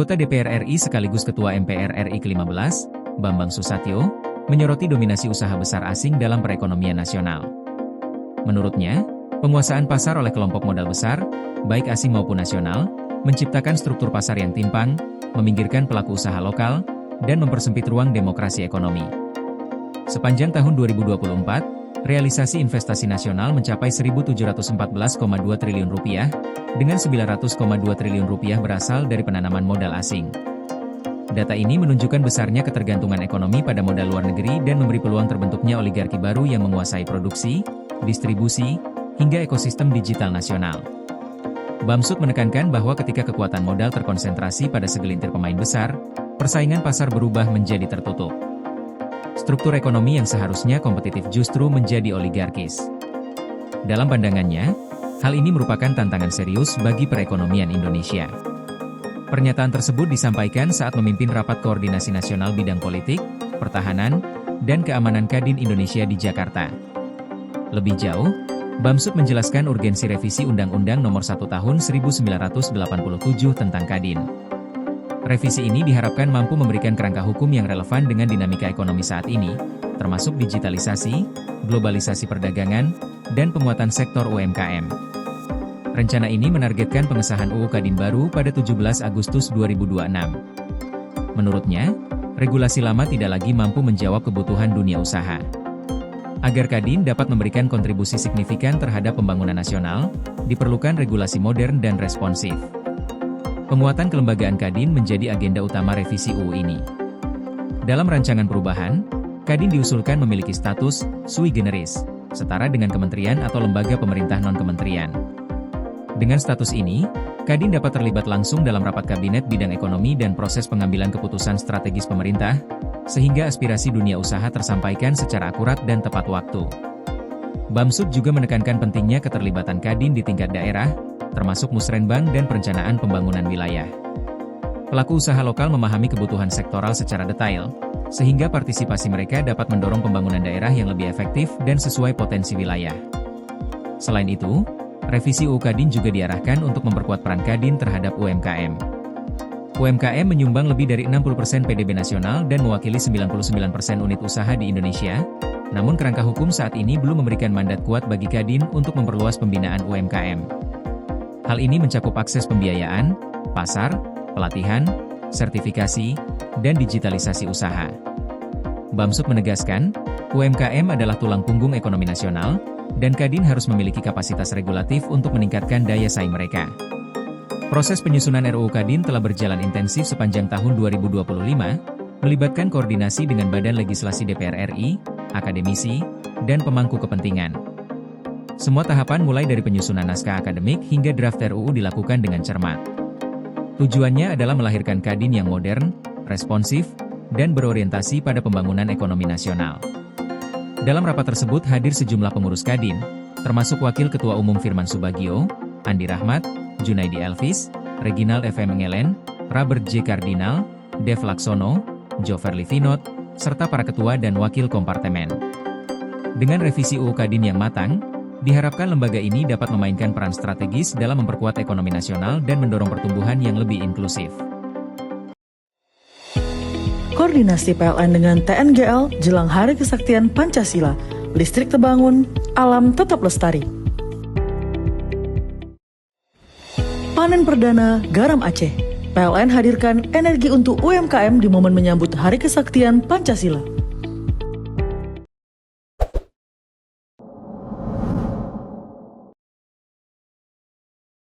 Anggota DPR RI sekaligus Ketua MPR RI ke-15, Bambang Susatyo, menyoroti dominasi usaha besar asing dalam perekonomian nasional. Menurutnya, penguasaan pasar oleh kelompok modal besar, baik asing maupun nasional, menciptakan struktur pasar yang timpang, meminggirkan pelaku usaha lokal, dan mempersempit ruang demokrasi ekonomi. Sepanjang tahun 2024, realisasi investasi nasional mencapai Rp1.714,2 triliun, dengan Rp900,2 triliun berasal dari penanaman modal asing. Data ini menunjukkan besarnya ketergantungan ekonomi pada modal luar negeri dan memberi peluang terbentuknya oligarki baru yang menguasai produksi, distribusi, hingga ekosistem digital nasional. Bamsud menekankan bahwa ketika kekuatan modal terkonsentrasi pada segelintir pemain besar, persaingan pasar berubah menjadi tertutup. Struktur ekonomi yang seharusnya kompetitif justru menjadi oligarkis. Dalam pandangannya, hal ini merupakan tantangan serius bagi perekonomian Indonesia. Pernyataan tersebut disampaikan saat memimpin Rapat Koordinasi Nasional Bidang Politik, Pertahanan, dan Keamanan Kadin Indonesia di Jakarta. Lebih jauh, Bamsud menjelaskan urgensi revisi Undang-Undang Nomor 1 Tahun 1987 tentang Kadin. Revisi ini diharapkan mampu memberikan kerangka hukum yang relevan dengan dinamika ekonomi saat ini, termasuk digitalisasi, globalisasi perdagangan, dan penguatan sektor UMKM. Rencana ini menargetkan pengesahan UU Kadin baru pada 17 Agustus 2026. Menurutnya, regulasi lama tidak lagi mampu menjawab kebutuhan dunia usaha. Agar Kadin dapat memberikan kontribusi signifikan terhadap pembangunan nasional, diperlukan regulasi modern dan responsif. Penguatan kelembagaan Kadin menjadi agenda utama revisi UU ini. Dalam rancangan perubahan, Kadin diusulkan memiliki status sui generis, setara dengan kementerian atau lembaga pemerintah non-kementerian. Dengan status ini, Kadin dapat terlibat langsung dalam rapat kabinet bidang ekonomi dan proses pengambilan keputusan strategis pemerintah, sehingga aspirasi dunia usaha tersampaikan secara akurat dan tepat waktu. Bamsud juga menekankan pentingnya keterlibatan Kadin di tingkat daerah, termasuk musrenbang dan perencanaan pembangunan wilayah. Pelaku usaha lokal memahami kebutuhan sektoral secara detail, sehingga partisipasi mereka dapat mendorong pembangunan daerah yang lebih efektif dan sesuai potensi wilayah. Selain itu, revisi UU Kadin juga diarahkan untuk memperkuat peran Kadin terhadap UMKM. UMKM menyumbang lebih dari 60% PDB nasional dan mewakili 99% unit usaha di Indonesia, namun kerangka hukum saat ini belum memberikan mandat kuat bagi Kadin untuk memperluas pembinaan UMKM. Hal ini mencakup akses pembiayaan, pasar, pelatihan, sertifikasi, dan digitalisasi usaha. Bamsud menegaskan, UMKM adalah tulang punggung ekonomi nasional, dan Kadin harus memiliki kapasitas regulatif untuk meningkatkan daya saing mereka. Proses penyusunan RUU Kadin telah berjalan intensif sepanjang tahun 2025, melibatkan koordinasi dengan Badan Legislasi DPR RI, akademisi, dan pemangku kepentingan. Semua tahapan mulai dari penyusunan naskah akademik hingga draft RUU dilakukan dengan cermat. Tujuannya adalah melahirkan Kadin yang modern, responsif, dan berorientasi pada pembangunan ekonomi nasional. Dalam rapat tersebut hadir sejumlah pengurus Kadin, termasuk Wakil Ketua Umum Firman Subagio, Andi Rahmat, Junaidi Elvis, Reginald FM Ngelen, Robert J. Kardinal, Dev Laksono, Joverly Vinod, serta para ketua dan wakil kompartemen. Dengan revisi UU Kadin yang matang, diharapkan lembaga ini dapat memainkan peran strategis dalam memperkuat ekonomi nasional dan mendorong pertumbuhan yang lebih inklusif. Koordinasi PLN dengan TNGL jelang Hari Kesaktian Pancasila, listrik terbangun, alam tetap lestari. Panen perdana garam Aceh. PLN hadirkan energi untuk UMKM di momen menyambut Hari Kesaktian Pancasila.